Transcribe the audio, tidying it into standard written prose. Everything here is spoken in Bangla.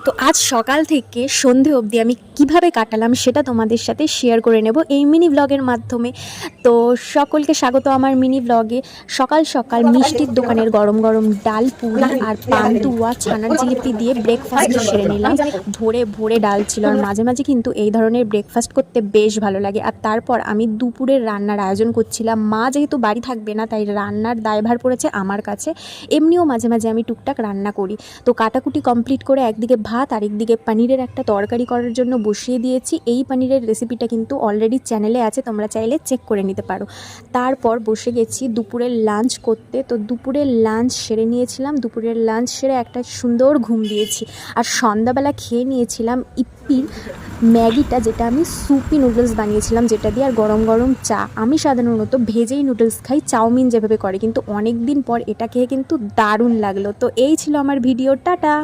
তো আজ সকাল থেকে সন্ধে অবধি আমি কিভাবে কাটালাম সেটা তোমাদের সাথে শেয়ার করে নেব এই মিনি ব্লগের মাধ্যমে। তো সকলকে স্বাগত আমার মিনি ব্লগে। সকাল সকাল মিষ্টির দোকানের গরম গরম ডাল পুরি আর পান্তুয়া ছানার জিলিপি দিয়ে ব্রেকফাস্ট সেরে নিলাম। ভোরে ভোরে ডাল ছিল, আর মাঝে মাঝে কিন্তু এই ধরনের ব্রেকফাস্ট করতে বেশ ভালো লাগে। আর তারপর আমি দুপুরের রান্নার আয়োজন করছিলাম। মা যেহেতু বাড়ি থাকবে না, তাই রান্নার দায়ভার পড়েছে আমার কাছে। এমনিও মাঝে মাঝে আমি টুকটাক রান্না করি। তো কাটাকুটি কমপ্লিট করে একদিকে ভাত আর একদিকে পনিরের একটা তরকারি করার জন্য বসিয়ে দিয়েছি। এই পনিরের রেসিপিটা কিন্তু অলরেডি চ্যানেলে আছে, তোমরা চাইলে চেক করে নিতে পারো। তারপর বসে গেছি দুপুরের লাঞ্চ করতে। তো দুপুরের লাঞ্চ সেরে নিয়েছিলাম, দুপুরের লাঞ্চ সেরে একটা সুন্দর ঘুম দিয়েছি। আর সন্ধ্যাবেলা খেয়ে নিয়েছিলাম ইপ্পির ম্যাগিটা, যেটা আমি সুপি নুডলস বানিয়েছিলাম যেটা দিয়ে, আর গরম গরম চা। আমি সাধারণত ভেজেই নুডলস খাই, চাউমিন যেভাবে করে, কিন্তু অনেক দিন পর এটা খেয়ে কিন্তু দারুণ লাগলো। তো এই ছিল আমার ভিডিও, টাটা।